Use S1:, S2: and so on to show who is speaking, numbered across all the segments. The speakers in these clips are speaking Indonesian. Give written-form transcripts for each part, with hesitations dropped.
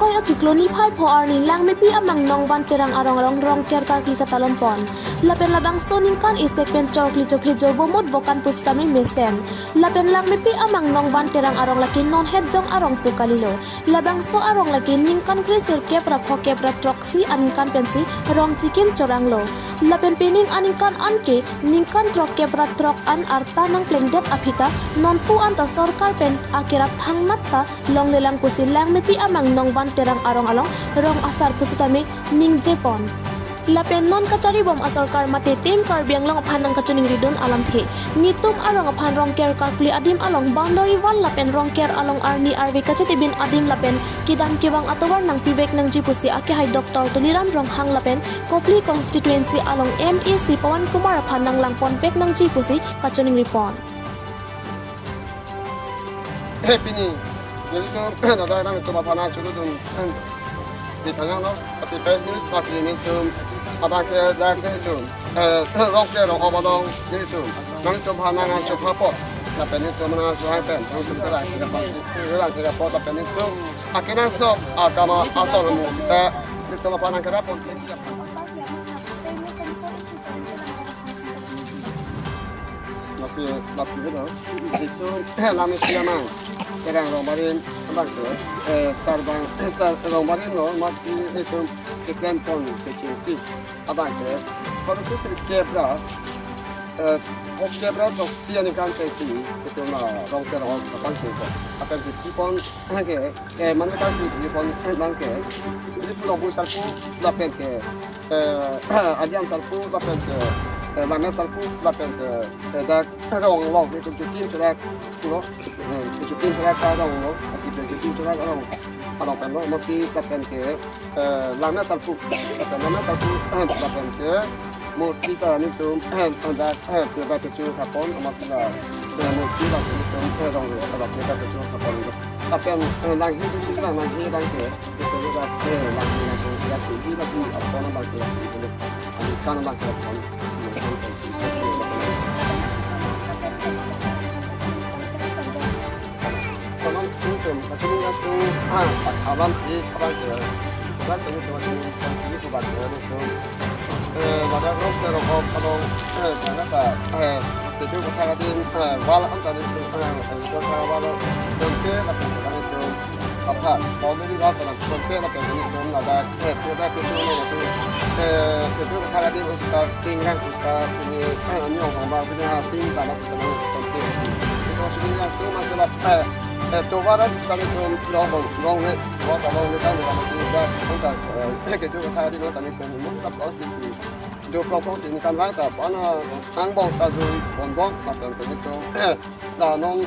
S1: koi acikloni phai pho arni lang me pi amang nong ban terang arong rong ker kar kli katalon pon lapen labang soning kan isek pen chokli cho phejo bomot bokan pustami mesen lapen lang me pi amang nong ban terang arong lakin non het jong arong pukalilo labang so arong lakin ning kan krisir kepra pho kepra troksi aning kan pensi rong chikim chorang lo lapen pening aning kan anke ning kan trok kepra trok an arta nang plengdet apita non pu anta sarkar pen akirap thang natta long lelang pusi lang me pi amang nong ban terang arong along rong asar pusitame ning jepon lapen non kachari bom asarkar mate tim kar biang long aphan nang kachuning ridon alam the nitum arong aphan rong ker kar kli adim along boundary wall lapen rong ker along arni arve kachati bin adim lapen kidam kewang atowar nang pibek nang jipusi ake hai doktor tuliram rong hang lapen kopli constituency along MEC Pawan Kumar aphan nang langpon pek nang jipusi kachuning ripon
S2: Pini, jadi tu ada orang itu apa nak cuci tu di tengah no, pasti Facebook pasti ni tu apa ke dah ke tu, rong ke rong apa dong jadi tu, nang tu apa nang cuci apa, tapi ni tu mana suai pen, nang tu terang kita apa tapi ni tu, akhirnya so agama asal mu kita ni tu apa nang kerap masih lapis tu, itu lama siamang. Kerang romarin abang tu, sarbang romarin no, mati itu iklan pon kecil si abang tu. Kalau tu sedikit kebra, kebra tu sian ikan kecil itu na rong kerang abang tu. Akan di pon ke, mana kan di pon bang ke, di pulau busarku lapen ke, adiam sarku lapen ke. Lama salku lapen ke dah rong itu cuci cerak tu cuci cerak rong masih cuci cerak rong pen masih lapen ke lama salku lapen ke murti ta ni tu anda kita cuci kapon masih lah murti lah itu rong kalau kita cuci kapon lapen lagi itu lagi bang ke itu juga lagi siap cuci masih apa nama bang ke itu kan bang ke Kalau mungkin macam ni tu, abang ni abang tu sebab tu macam ni tu baca tu. Pada rok terok kalau kata itu kata din wal antara itu kata wal konke apa itu apa kalau ni wal kalau konke apa itu ada itu kata din ustaz tinggal ustaz ini orang baru punya tim dalam konke itu macam tu masalah tu barat sekali tu long ni kalau kan masih ada untuk itu kata din macam itu mungkin pasti do propose ni kan rata pana angbong satu bonbon macam itu lah non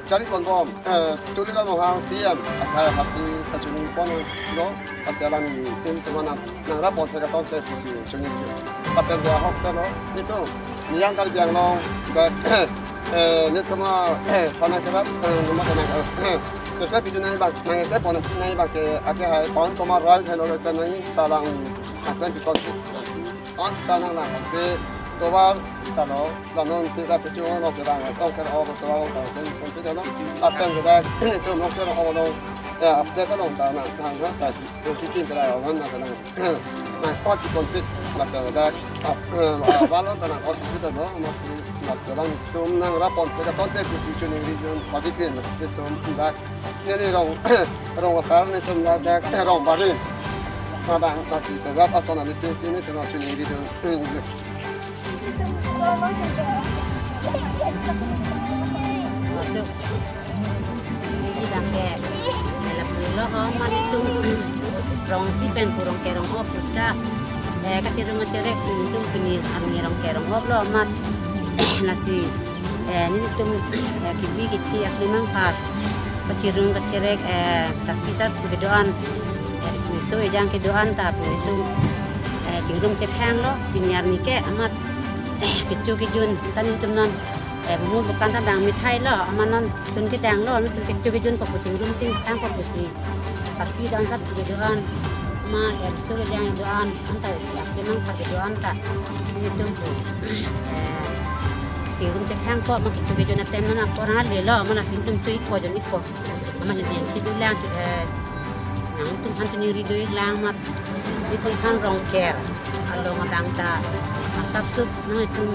S2: jadi bonbon tulisan orang siam saya masih kacung pon lo masih ada ni itu mana nang rapor saya sampai di sini tapi dia hok lo itu ni yang kali yang long ni cuma tanah kerap rumah tanah kerap itu naik bak naik kerap pon naik bak akhir pon cuma ral kalau kita naik talang akan dikonsi Anstana na kasi tuwar talo lanon kita pecuan lo kita ngok kita awal tuwar lo kita kita lo apen kita itu ngok kita awal ya update lo kita na hanga tadi kita kita awal na kita na kot konflik kita kita awal lo kita kot kita lo masih orang itu nang rapor kita sonte position in region bagian itu kita ini rong wasar ni tu ada rong barin Abang masih tegak asal nak di sini tengah cuci di tu.
S3: Kita ke dalam pulau aman itu rong si pen kurang kerong hop sudah. Kasih rumah cerek itu kini kami rong kerong hop lo amat nasi ini tu kibi kecil aku memang pas kasih rumah cerek sapisat kebedoan itu yang kedoan tapi itu cenderung cepeng lo binyar nike amat kecuk-kecun tani tumnan bumbu bukan tandang mithai lo amanan tun kedang lo tun kecuk-kecun papu cenderung ting tang papu si tapi dan sat kedoan ma itu yang kedoan anta memang kedoan tak itu cenderung cepeng kok mak kecuk-kecun teman apa orang le lo mana sintum cuy ko jom iko ama jadi itu lang nang tum han tuning ri doi lang mat itu kan rong ker alo ngadang ta asap sup nang itu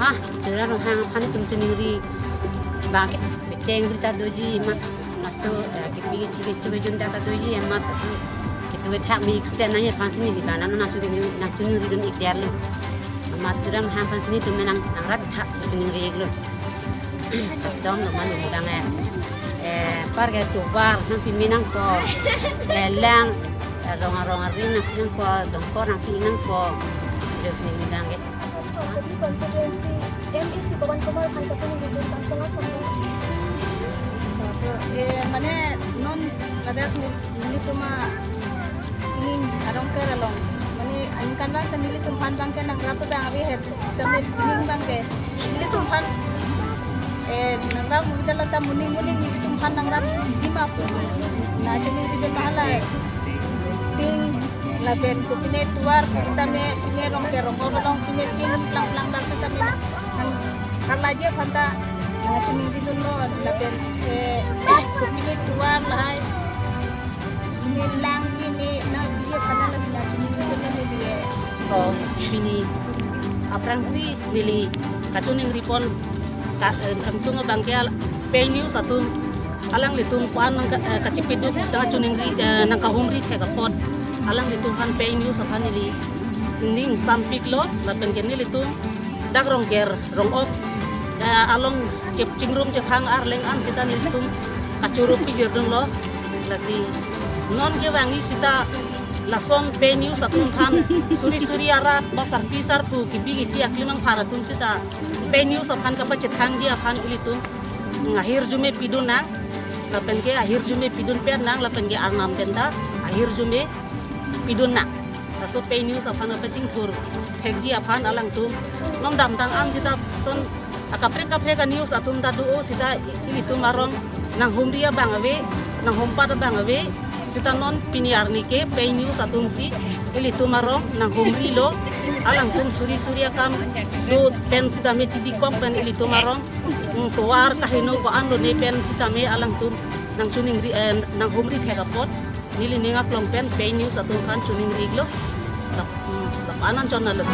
S3: ha jera rong hang han tum tuning ri bang beceng kita doji mat masto kipi chige chige junda ta doji mat kitu thak mi extend nanya pansini di kanan nang tuning ri dun ikdiar lu mat turan hang pansini tu menang nang rat thak tuning ri lu dom lo man ni dang parga tu bar nang piminang ko lelang rong ring nang pinang ko dong ko nang pinang ko le ni dang ge
S1: Di konstituensi MSC Bawan Kumar kan kacung di bintang tengah sama.
S4: Mana non kadak ni cuma ingin arong ke along. Mana angkan bang kan nili tumpan bang kan nak berapa bang abi het kami ning bang ke nili tumpan nang ram muda lata muning nili tumpan nang ram jima pu. Na jadi di bahala ting laben ko pine tuar stame pine rong ke rong long pine ting plang plang bang stame nang kalaje phanta na chiming di dun lo laben ko pine tuar lahai ni lang ni na biye phana la sila chiming di dun ni biye
S5: Oh, bini aprangsi nili kacuning ripon kamtunga bangkel pay news satu alang litung kuan nang kacipidut kacuning ri nang kahumri kagapot alang litung kan pay news apa nili ning sampik lo lapen geni litung dak rongger rongop along cep cingrum cep hang arleng an sita nilitung kacurup pigir dong lo lasi non ke wangi sita lason pay news atun kan suri arat basar pisar pu kibi giti aklimang paratum sita pay news apan kapacet hang dia apan ilitung ngahir jume piduna lapen ke akhir jume pidun penang lapen ke arnam tenda akhir jume pidun nak so pay news apan apa tingkur hekji apan alang tu nom dam tang an sita son akapre news atum tadu o sita ilitu marong nang humria bangawe nang hompa bangawe sita non piniar nike pay news atum si ilitu marong nang humri lo alang tum suri akam do pen sita me cibi kompen ilitu marong tuar kahino ko an lo ne pen sita me alang tum nang chuning ri nang humri thegapot nili ninga klong pen pay news atum kan chuning ri lo tapanan chon na lo